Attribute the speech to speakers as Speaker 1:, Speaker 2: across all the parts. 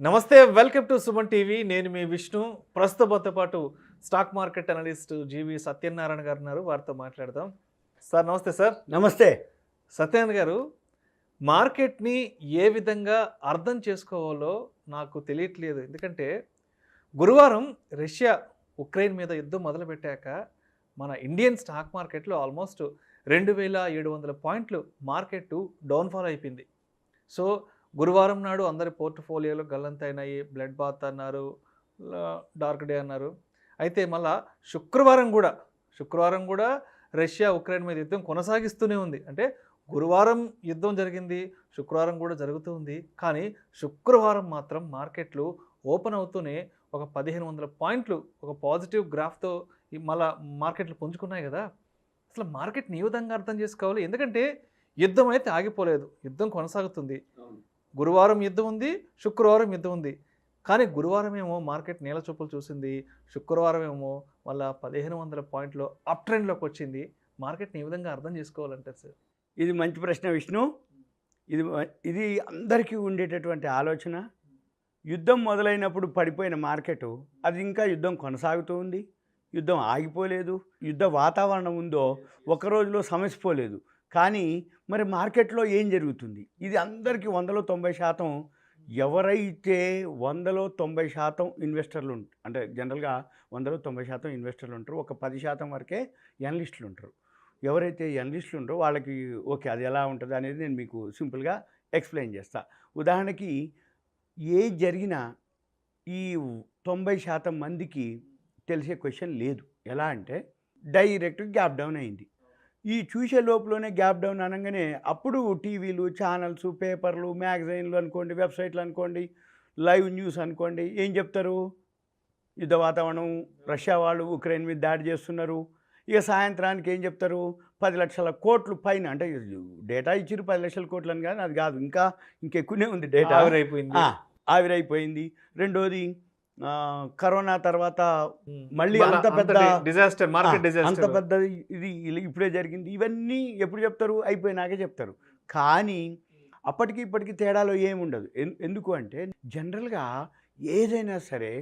Speaker 1: నమస్తే, welcome to Suman TV. నేను మీ విష్ణు. ప్రస్తుతంతో పాటు స్టాక్ మార్కెట్ అనలిస్ట్ సత్యనారాయణ గారు ఉన్నారు. వారితో మాట్లాడదాం. సార్ నమస్తే. సార్
Speaker 2: నమస్తే.
Speaker 1: సత్యనారాయణ గారు, మార్కెట్ని ఏ విధంగా అర్థం చేసుకోవాలో నాకు తెలియట్లేదు. ఎందుకంటే గురువారం రష్యా ఉక్రెయిన్ మీద యుద్ధం మొదలుపెట్టాక మన ఇండియన్ స్టాక్ మార్కెట్లో ఆల్మోస్ట్ 2700 పాయింట్లు మార్కెట్ డౌన్ఫాల్ అయిపోయింది. సో గురువారం నాడు అందరి పోర్ట్ఫోలియోలో గల్లంతైనాయి, బ్లడ్ బాత్ అన్నారు, డార్క్ డే అన్నారు. అయితే మళ్ళా శుక్రవారం కూడా రష్యా ఉక్రెయిన్ మీద యుద్ధం కొనసాగిస్తూనే ఉంది. అంటే గురువారం యుద్ధం జరిగింది, శుక్రవారం కూడా జరుగుతూ ఉంది. కానీ శుక్రవారం మాత్రం మార్కెట్లు ఓపెన్ అవుతూనే ఒక 1500 పాయింట్లు ఒక పాజిటివ్ గ్రాఫ్తో మళ్ళా మార్కెట్లు పుంజుకున్నాయి కదా. అసలు మార్కెట్ని ఏ విధంగా అర్థం చేసుకోవాలి? ఎందుకంటే యుద్ధం అయితే ఆగిపోలేదు, యుద్ధం కొనసాగుతుంది. గురువారం యుద్ధం ఉంది, శుక్రవారం యుద్ధం ఉంది. కానీ గురువారం ఏమో మార్కెట్ నీల చూపులు చూసింది, శుక్రవారం ఏమో మళ్ళీ 1500 పాయింట్లు అప్ ట్రెండ్లోకి వచ్చింది. మార్కెట్ని ఏ విధంగా అర్థం చేసుకోవాలంటారు సార్?
Speaker 2: ఇది మంచి ప్రశ్న విష్ణు. ఇది అందరికీ ఉండేటటువంటి ఆలోచన. యుద్ధం మొదలైనప్పుడు పడిపోయిన మార్కెట్ అది ఇంకా యుద్ధం కొనసాగుతూ ఉంది, యుద్ధం ఆగిపోలేదు. యుద్ధ వాతావరణం ఉందో ఒక రోజులో సమసిపోలేదు. కానీ మరి మార్కెట్లో ఏం జరుగుతుంది? ఇది అందరికీ 100% ఎవరైతే 100% ఇన్వెస్టర్లు అంటే జనరల్గా 100% ఇన్వెస్టర్లు ఉంటారు, ఒక 10% వరకే ఎనలిస్టులు ఉంటారు. ఎవరైతే ఎనలిస్టులు ఉంటారో వాళ్ళకి ఓకే అది ఎలా ఉంటుంది అనేది నేను మీకు సింపుల్గా ఎక్స్ప్లెయిన్ చేస్తా. ఉదాహరణకి ఏ జరిగినా ఈ 90% మందికి తెలిసే క్వశ్చన్ లేదు. ఎలా అంటే డైరెక్ట్ గ్యాప్ డౌన్ అయింది. ఈ చూసే లోపలనే గ్యాప్ డౌన్ అనగానే అప్పుడు టీవీలు, ఛానల్స్, పేపర్లు, మ్యాగజైన్లు అనుకోండి, వెబ్సైట్లు అనుకోండి, లైవ్ న్యూస్ అనుకోండి, ఏం చెప్తారు? యుద్ధ వాతావరణం, రష్యా వాళ్ళు ఉక్రెయిన్ మీద దాడి చేస్తున్నారు. ఇక సాయంత్రానికి ఏం చెప్తారు? 10 లక్షల కోట్లు పైన, అంటే డేటా ఇచ్చిరు 10 లక్షల కోట్లు అని, కానీ అది కాదు, ఇంకెక్కువనే ఉంది డేటా. ఆవిరైపోయింది. రెండోది కరోనా తర్వాత మళ్ళీ అంత పెద్ద
Speaker 1: డిజాస్టర్, మార్కెట్ డిజాస్టర్,
Speaker 2: అంత పెద్ద ఇది ఇప్పుడే జరిగింది. ఇవన్నీ ఎప్పుడు చెప్తారు? అయిపోయినాకే చెప్తారు. కానీ అప్పటికి ఇప్పటికి తేడాలో ఏముండదు. ఎందుకు అంటే జనరల్గా ఏదైనా సరే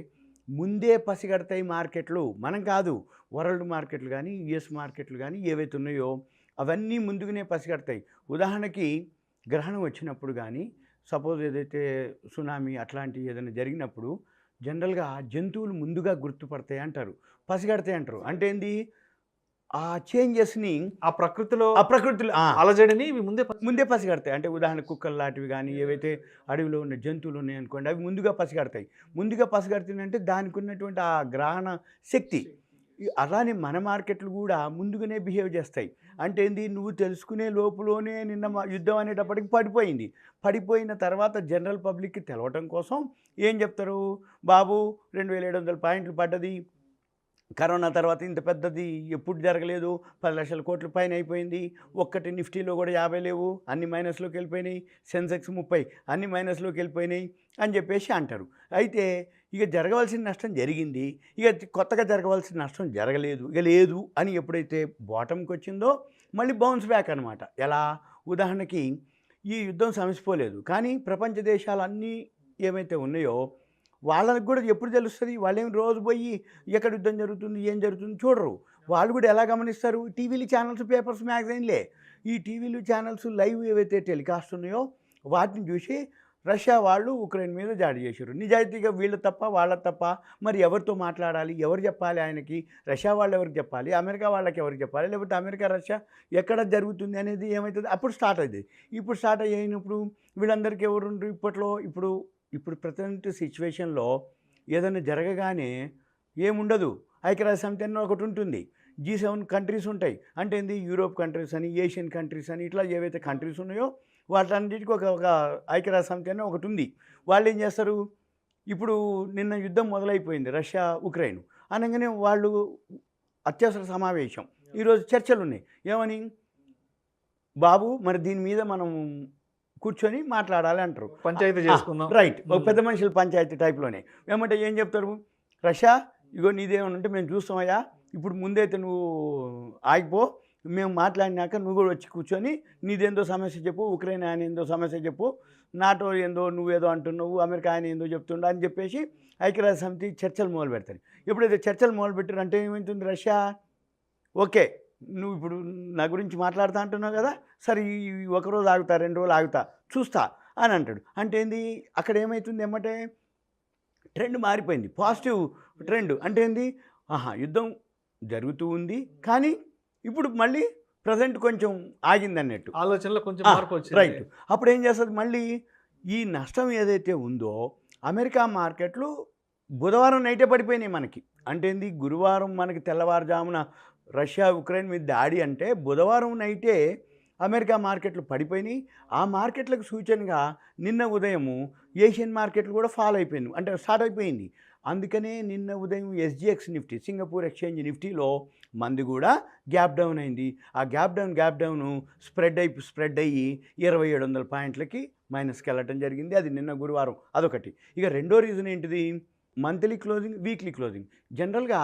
Speaker 2: ముందే పసిగడతాయి మార్కెట్లు. మనం కాదు, వరల్డ్ మార్కెట్లు కానీ యుఎస్ మార్కెట్లు కానీ ఏవైతే ఉన్నాయో అవన్నీ ముందుగానే పసిగడతాయి. ఉదాహరణకి గ్రహణం వచ్చినప్పుడు కానీ, సపోజ్ ఏదైతే సునామీ అట్లాంటివి ఏదైనా జరిగినప్పుడు జనరల్గా జంతువులు ముందుగా గుర్తుపడతాయి అంటారు, పసిగడతాయి అంటారు. అంటే ఏంది? ఆ చేంజెస్ని
Speaker 1: ఆ ప్రకృతిలో
Speaker 2: అలజడిని ముందే పసిగడతాయి. అంటే ఉదాహరణ కుక్కలు లాంటివి కానీ ఏవైతే అడవిలో ఉన్న జంతువులు ఉన్నాయి అనుకోండి, అవి ముందుగా పసిగడతాయి. ముందుగా పసిగడుతుందంటే దానికి ఉన్నటువంటి ఆ గ్రహణ శక్తి. అలానే మన మార్కెట్లు కూడా ముందుగానే బిహేవ్ చేస్తాయి. అంటే ఏంది? నువ్వు తెలుసుకునే లోపులోనే నిన్న యుద్ధం అనేటప్పటికి పడిపోయిన తర్వాత జనరల్ పబ్లిక్కి తెలవటం కోసం ఏం చెప్తారు? బాబు 2700 పాయింట్లు పడ్డది, కరోనా తర్వాత ఇంత పెద్దది ఎప్పుడు జరగలేదు, 10 లక్షల కోట్ల పైన అయిపోయింది, ఒక్కటి నిఫ్టీలో కూడా 50 లేవు, అన్ని మైనస్లోకి వెళ్ళిపోయినాయి, సెన్సెక్స్ 30 అన్ని మైనస్లోకి వెళ్ళిపోయినాయి అని చెప్పేసి అంటారు. అయితే ఇక జరగవలసిన నష్టం జరిగింది, ఇక కొత్తగా జరగవలసిన నష్టం జరగలేదు, ఇక లేదు అని ఎప్పుడైతే బాటంకి వచ్చిందో మళ్ళీ బౌన్స్ బ్యాక్ అనమాట. ఎలా? ఉదాహరణకి ఈ యుద్ధం సమసిపోలేదు, కానీ ప్రపంచ దేశాలన్నీ ఏమైతే ఉన్నాయో వాళ్ళకి కూడా ఎప్పుడు తెలుస్తుంది? వాళ్ళేమి రోజు పోయి ఎక్కడ యుద్ధం జరుగుతుంది, ఏం జరుగుతుంది చూడరు. వాళ్ళు కూడా ఎలా గమనిస్తారు? టీవీలు, ఛానల్స్, పేపర్స్, మ్యాగజైన్లే. ఈ టీవీలు, ఛానల్స్ లైవ్ ఏవైతే టెలికాస్ట్ ఉన్నాయో వాటిని చూసి రష్యా వాళ్ళు ఉక్రెయిన్ మీద దాడి చేశారు. నిజాయితీగా వీళ్ళు తప్ప వాళ్ళ తప్ప మరి ఎవరితో మాట్లాడాలి? ఎవరు చెప్పాలి ఆయనకి? రష్యా వాళ్ళు ఎవరికి చెప్పాలి? అమెరికా వాళ్ళకి ఎవరికి చెప్పాలి? లేకపోతే అమెరికా రష్యా ఎక్కడ జరుగుతుంది అనేది ఏమవుతుంది? అప్పుడు స్టార్ట్ అవుతుంది. ఇప్పుడు స్టార్ట్ అయినప్పుడు వీళ్ళందరికీ ఎవరు ఇప్పట్లో ఇప్పుడు ప్రజెంట్ సిచ్యువేషన్లో ఏదైనా జరగగానే ఏముండదు. ఐక్యరాజ్య సమితి అని ఒకటి ఉంటుంది, G7 కంట్రీస్ ఉంటాయి. అంటే ఏంది? యూరోప్ కంట్రీస్ అని, ఏషియన్ కంట్రీస్ అని, ఇట్లా ఏవైతే కంట్రీస్ ఉన్నాయో వాటన్నిటికీ ఒక ఐక్యరాజ్య సమితి అని ఒకటి ఉంది. వాళ్ళు ఏం చేస్తారు? ఇప్పుడు నిన్న యుద్ధం మొదలైపోయింది రష్యా ఉక్రెయిన్ అనగానే వాళ్ళు అత్యవసర సమావేశం, ఈరోజు చర్చలు ఉన్నాయి. ఏమని? బాబు మరి దీని మీద మనం కూర్చొని మాట్లాడాలి అంటారు,
Speaker 1: పంచాయతీ చేసుకుందాం.
Speaker 2: రైట్, ఒక పెద్ద మనుషుల పంచాయతీ టైప్లోనే. ఏమంటే ఏం చెప్తారు? రష్యా ఇగో నీదేమన్నా ఉంటే మేము చూస్తామయ్యా, ఇప్పుడు ముందైతే నువ్వు ఆగిపో, మేము మాట్లాడినాక నువ్వు కూడా వచ్చి కూర్చొని నీదేందో సమస్య చెప్పు, ఉక్రెయిన్ ఆయన ఏందో సమస్య చెప్పు, నాటో ఏందో నువ్వేదో అంటున్నావు, అమెరికా ఆయన ఏందో చెప్తుండ అని చెప్పేసి ఐక్యరాజ్య సమితి చర్చలు మొదలు పెడతారు. ఎప్పుడైతే చర్చలు మొదలు పెట్టారు అంటే ఏమవుతుంది, రష్యా ఓకే నువ్వు ఇప్పుడు నా గురించి మాట్లాడుతా అంటున్నావు కదా, సరే ఈ ఒకరోజు ఆగుతా 2 రోజులు ఆగుతా చూస్తా అని అంటాడు. అంటే ఏంది అక్కడ ఏమవుతుంది ఏమంటే ట్రెండ్ మారిపోయింది, పాజిటివ్ ట్రెండ్. అంటే ఏంది, యుద్ధం జరుగుతూ ఉంది కానీ ఇప్పుడు మళ్ళీ ప్రజెంట్ కొంచెం ఆగింది అన్నట్టు
Speaker 1: ఆలోచనలో కొంచెం మార్పు వచ్చింది.
Speaker 2: రైట్. అప్పుడు ఏం చేస్తుంది, మళ్ళీ ఈ నష్టం ఏదైతే ఉందో అమెరికా మార్కెట్లు బుధవారం నైటే పడిపోయినాయి మనకి. అంటే ఏంది, గురువారం మనకి తెల్లవారుజామున రష్యా ఉక్రెయిన్ మీద దాడి అంటే బుధవారం నైటే అమెరికా మార్కెట్లు పడిపోయినాయి. ఆ మార్కెట్లకు సూచనగా నిన్న ఉదయము ఏషియన్ మార్కెట్లు కూడా ఫాలో అయిపోయింది, అంటే స్టార్ట్ అయిపోయింది. అందుకనే నిన్న ఉదయం SGX నిఫ్టీ సింగపూర్ ఎక్స్చేంజ్ నిఫ్టీలో మంది కూడా గ్యాప్ డౌన్ అయింది. ఆ గ్యాప్ డౌన్ స్ప్రెడ్ అయ్యి 2700 పాయింట్లకి మైనస్కి వెళ్ళటం జరిగింది. అది నిన్న గురువారం, అదొకటి. ఇక రెండో రీజన్ ఏంటిది, మంత్లీ క్లోజింగ్, వీక్లీ క్లోజింగ్. జనరల్గా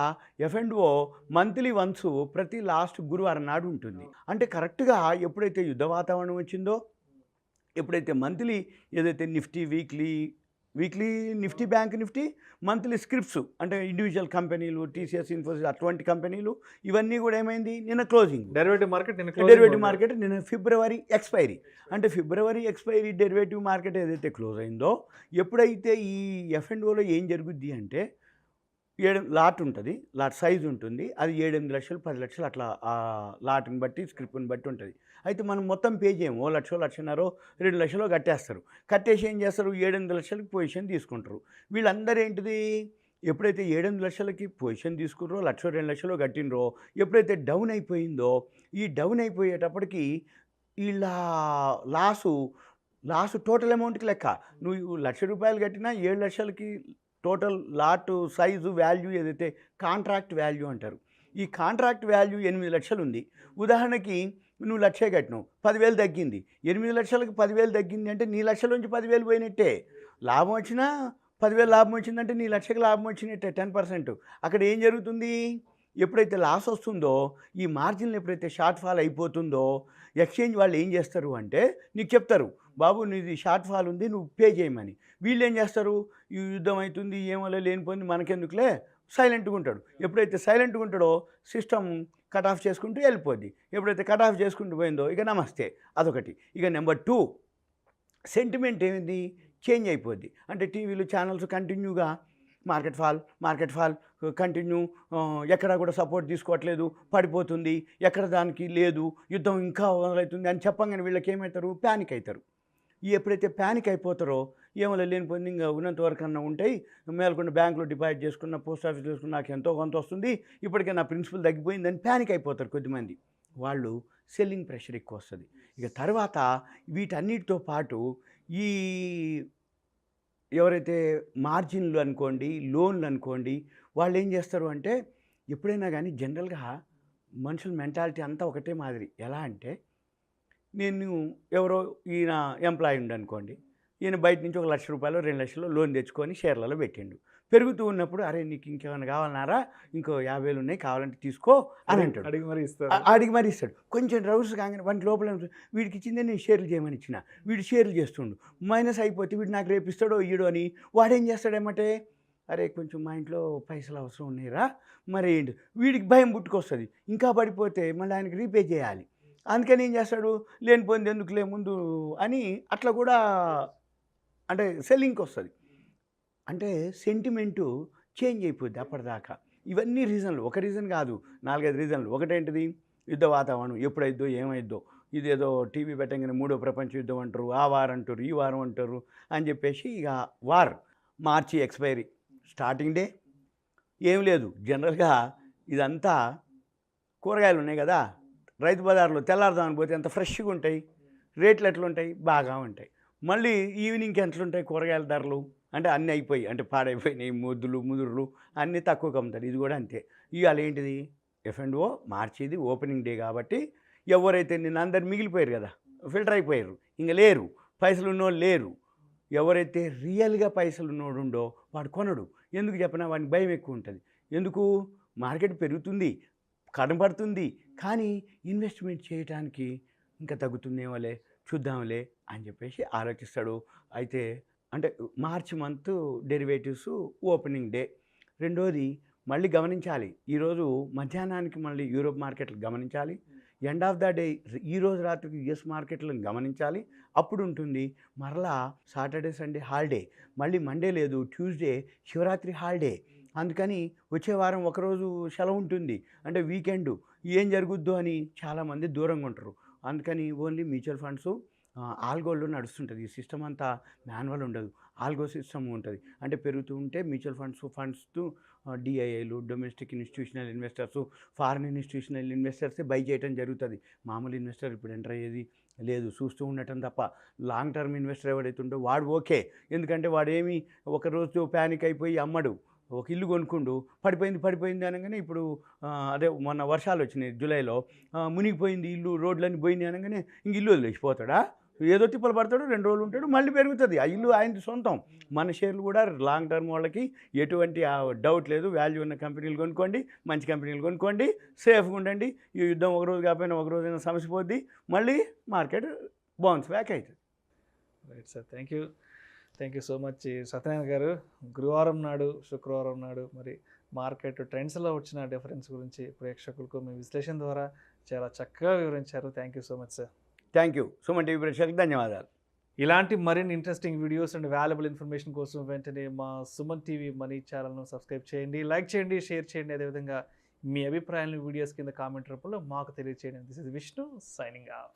Speaker 2: F&O మంత్లీ వన్స్ ప్రతి లాస్ట్ గురువారం నాడు ఉంటుంది. అంటే కరెక్ట్గా ఎప్పుడైతే యుద్ధ వాతావరణం వచ్చిందో, ఎప్పుడైతే మంత్లీ ఏదైతే Nifty weekly Nifty, bank Nifty, monthly scripts అంటే ఇండివిజువల్ కంపెనీలు, TCS, ఇన్ఫోసిస్ అటువంటి కంపెనీలు ఇవన్నీ కూడా ఏమైంది నిన్న క్లోజింగ్.
Speaker 1: డెరివేటివ్ మార్కెట్
Speaker 2: నిన్న ఫిబ్రవరి ఎక్స్పైరీ. అంటే ఫిబ్రవరి ఎక్స్పైరీ డెరివేటివ్ మార్కెట్ ఏదైతే క్లోజ్ అయిందో, ఎప్పుడైతే ఈ F&Oలో ఏం జరుగుద్ది అంటే 7 లాట్ ఉంటుంది, లాట్ సైజు ఉంటుంది, అది 7-8 లక్షలు 10 లక్షలు అట్లా ఆ లాట్ని బట్టి స్క్రిప్ట్ని బట్టి ఉంటుంది. అయితే మనం మొత్తం పే చేయము, 1 లక్ష 1.5 2 లక్షలు కట్టేస్తారు. కట్టేసి ఏం చేస్తారు, 7-8 లక్షలకి పొజిషన్ తీసుకుంటారు. వీళ్ళందరూ ఏంటిది, ఎప్పుడైతే 7-8 లక్షలకి పొజిషన్ తీసుకున్నారో, 1 లక్ష 2 లక్షలు కట్టినరో, ఎప్పుడైతే డౌన్ అయిపోయిందో, ఈ డౌన్ అయిపోయేటప్పటికి వీళ్ళ లాసు టోటల్ అమౌంట్కి లెక్క. నువ్వు ₹1,00,000 కట్టినా 7 లక్షలకి టోటల్ లాట్ సైజు వాల్యూ ఏదైతే కాంట్రాక్ట్ వాల్యూ అంటారు. ఈ కాంట్రాక్ట్ వాల్యూ 8 లక్షలు ఉంది. ఉదాహరణకి నువ్వు 1,00,000 కట్టినావు, 10,000 తగ్గింది. 8 లక్షలకు 10,000 తగ్గింది అంటే నీ లక్షల నుంచి 10,000 పోయినట్టే. లాభం వచ్చినా 10,000 లాభం వచ్చిందంటే నీ లక్షకి లాభం వచ్చినట్టే 10%. అక్కడ ఏం జరుగుతుంది, ఎప్పుడైతే లాస్ వస్తుందో, ఈ మార్జిన్లు ఎప్పుడైతే షార్ట్ ఫాల్ అయిపోతుందో, ఎక్స్చేంజ్ వాళ్ళు ఏం చేస్తారు అంటే నీకు చెప్తారు, బాబు నీది షార్ట్ ఫాల్ ఉంది, నువ్వు పే చేయమని. వీళ్ళు ఏం చేస్తారు, ఈ యుద్ధం అవుతుంది ఏమో లేనిపోయింది మనకెందుకులే, సైలెంట్గా ఉంటాడు. ఎప్పుడైతే సైలెంట్గా ఉంటాడో సిస్టమ్ కట్ ఆఫ్ చేసుకుంటూ వెళ్ళిపోద్ది. ఎప్పుడైతే కట్ ఆఫ్ చేసుకుంటూ పోయిందో ఇక నమస్తే, అదొకటి. ఇక నెంబర్ 2 సెంటిమెంట్ ఏమిటి, చేంజ్ అయిపోద్ది. అంటే టీవీలు ఛానల్స్ కంటిన్యూగా మార్కెట్ ఫాల్ కంటిన్యూ, ఎక్కడ కూడా సపోర్ట్ తీసుకోవట్లేదు, పడిపోతుంది, ఎక్కడ దానికి లేదు, యుద్ధం ఇంకా మొదలవుతుంది అని చెప్పగానే వీళ్ళకి ఏమవుతారు, ప్యానిక్ అవుతారు. ఎప్పుడైతే ప్యానిక్ అయిపోతారో, ఏమో లేనిపోయింది ఇంకా ఉన్నంత వరకు అన్నా ఉంటాయి, మేలకుండా బ్యాంకులో డిపాజిట్ చేసుకున్న, పోస్ట్ ఆఫీస్ చేసుకున్న, నాకు ఎంతో కొంత వస్తుంది, ఇప్పటికే నా ప్రిన్సిపల్ తగ్గిపోయిందని ప్యానిక్ అయిపోతారు కొద్దిమంది. వాళ్ళు సెల్లింగ్ ప్రెషర్ ఎక్కువ వస్తుంది. ఇక తర్వాత వీటన్నిటితో పాటు ఈ ఎవరైతే మార్జిన్లు అనుకోండి, లోన్లు అనుకోండి, వాళ్ళు ఏం చేస్తారు అంటే, ఎప్పుడైనా కానీ జనరల్గా మనుషుల మెంటాలిటీ అంతా ఒకటే మాదిరి. ఎలా అంటే, నేను ఎవరో ఈయన ఎంప్లాయీ ఉండనుకోండి, ఈయన బయట నుంచి ఒక ₹1,00,000 2 లక్షలు లోన్ తెచ్చుకొని షేర్లలో పెట్టిండు. పెరుగుతూ ఉన్నప్పుడు, అరే నీకు ఇంకేమైనా కావాలన్నారా, ఇంకో 50,000 ఉన్నాయి కావాలంటే తీసుకో అని అంటాడు. అడిగి మరి ఇస్తాడు. కొంచెం రౌస్ కాగానే వాటి లోపల వీడికి ఇచ్చిందే నేను షేర్లు చేయమని ఇచ్చిన, వీడు షేర్లు చేస్తుండు, మైనస్ అయిపోతే వీడు నాకు రేపు ఇస్తాడో ఇయ్యడో అని వాడేం చేస్తాడేమంటే, అరే కొంచెం మా ఇంట్లో పైసలు అవసరం ఉన్నాయిరా, మరి ఏంటి, వీడికి భయం పుట్టుకొస్తుంది, ఇంకా పడిపోతే మళ్ళీ ఆయనకి రీపే చేయాలి. అందుకని ఏం చేస్తాడు, లేనిపోయింది ఎందుకులే ముందు అని అట్లా కూడా అంటే సెల్లింగ్కి వస్తుంది. అంటే సెంటిమెంటు చేంజ్ అయిపోద్ది అప్పటిదాకా. ఇవన్నీ రీజన్లు, ఒక రీజన్ కాదు, 4-5 రీజన్లు. ఒకటేంటిది, యుద్ధ వాతావరణం ఎప్పుడైద్దో ఏమైద్దో, ఇదేదో టీవీ పెట్టగానే 3వ ప్రపంచ యుద్ధం అంటారు, ఆ వారం అంటారు, ఈ వారం అంటారు అని చెప్పేసి ఇక వార్. మార్చి ఎక్స్పైరీ, స్టార్టింగ్ డే ఏం లేదు. జనరల్గా ఇదంతా కూరగాయలు ఉన్నాయి కదా, రైతు బజార్లో తెల్లారుదామని పోతే ఎంత ఫ్రెష్గా ఉంటాయి, రేట్లు ఎట్లుంటాయి, బాగా ఉంటాయి. మళ్ళీ ఈవినింగ్కి ఎట్లుంటాయి కూరగాయల ధరలు అంటే అన్నీ అయిపోయి, అంటే పాడైపోయినాయి, ముదురులు అన్నీ తక్కువగా అమ్ముతారు. ఇది కూడా అంతే. ఇవాళ ఏంటిది, F&O మార్చిది ఓపెనింగ్ డే కాబట్టి ఎవరైతే నిన్న అందరు మిగిలిపోయారు కదా, ఫిల్టర్ అయిపోయారు, ఇంక లేరు, పైసలు ఉన్నోళ్ళు లేరు. ఎవరైతే రియల్గా పైసలు ఉన్నోడుండో వాడు కొనడు. ఎందుకు చెప్పినా వాడికి భయం ఎక్కువ ఉంటుంది. ఎందుకు, మార్కెట్ పెరుగుతుంది, కనబడుతుంది, కానీ ఇన్వెస్ట్మెంట్ చేయడానికి ఇంకా తగ్గుతుందేమోలే, చూద్దాంలే అని చెప్పేసి ఆలోచిస్తాడు. అయితే అంటే మార్చి మంత్ డెరివేటివ్స్ ఓపెనింగ్ డే. రెండోది మళ్ళీ గమనించాలి, ఈరోజు మధ్యాహ్నానికి మళ్ళీ యూరోప్ మార్కెట్లు గమనించాలి, ఎండ్ ఆఫ్ ద డే ఈరోజు రాత్రికి యుఎస్ మార్కెట్లను గమనించాలి. అప్పుడు ఉంటుంది మరలా సాటర్డే సండే హాలిడే, మళ్ళీ మండే లేదు, ట్యూస్డే శివరాత్రి హాలిడే. అందుకని వచ్చే వారం ఒకరోజు సెలవు ఉంటుంది, అంటే వీకెండ్ ఏం జరుగుద్దో అని చాలామంది దూరంగా ఉంటారు. అందుకని ఓన్లీ మ్యూచువల్ ఫండ్స్ ఆల్గోల్లో నడుస్తుంటుంది. ఈ సిస్టమ్ అంతా మాన్యువల్ ఉండదు, ఆల్గో సిస్టమ్ ఉంటుంది. అంటే పెరుగుతూ ఉంటే మ్యూచువల్ ఫండ్స్ డిఐఐలు, domestic institutional investors, foreign institutional ఇన్వెస్టర్సే బై చేయడం జరుగుతుంది. మామూలు ఇన్వెస్టర్ ఇప్పుడు ఎంటర్ అయ్యేది లేదు, చూస్తూ ఉండటం తప్ప. లాంగ్ టర్మ్ ఇన్వెస్టర్ ఎవడైతే ఉంటో వాడు ఓకే, ఎందుకంటే వాడు ఏమి ఒకరోజు ప్యానిక్ అయిపోయి అమ్మడు. ఒక ఇల్లు కొనుక్కుండు, పడిపోయింది అనగానే ఇప్పుడు అదే మొన్న వర్షాలు వచ్చినాయి జూలైలో, మునిగిపోయింది ఇల్లు, రోడ్లన్నీ పోయింది అనగానే ఇంక ఇల్లు వదిలేసిపోతాడా? ఏదో తిప్పలు పడతాడు, 2 రోజులు ఉంటాడు, మళ్ళీ పెరుగుతుంది. ఆ ఇల్లు ఆయనది సొంతం. మన షేర్లు కూడా లాంగ్ టర్మ్ వాళ్ళకి ఎటువంటి డౌట్ లేదు. వాల్యూ ఉన్న కంపెనీలు కొనుక్కోండి, మంచి కంపెనీలు కొనుక్కోండి, సేఫ్గా ఉండండి. ఈ యుద్ధం ఒక రోజు కాకపోయినా ఒక రోజైనా సమస్య పోద్ది, మళ్ళీ మార్కెట్ బౌన్స్ బ్యాక్ అవుతుంది.
Speaker 1: Right sir, thank you so much Satyanarayana గారు. గురువారం నాడు, శుక్రవారం నాడు మరి మార్కెట్ ట్రెండ్స్లో వచ్చిన డిఫరెన్స్ గురించి ప్రేక్షకులకు మీ విశ్లేషణ ద్వారా చాలా చక్కగా వివరించారు. Thank you so much sir.
Speaker 2: Thank you. Suman TV ప్రేక్షకులకు ధన్యవాదాలు.
Speaker 1: ఇలాంటి మరిన్ని interesting videos and valuable information కోసం వెంటనే మా సుమన్ టీవీ మనీ ఛానల్ను సబ్స్క్రైబ్ చేయండి, లైక్ చేయండి, షేర్ చేయండి. అదేవిధంగా మీ అభిప్రాయాలను వీడియోస్ కింద కామెంట్ రూపంలో మాకు తెలియజేయండి. This is Vishnu signing off.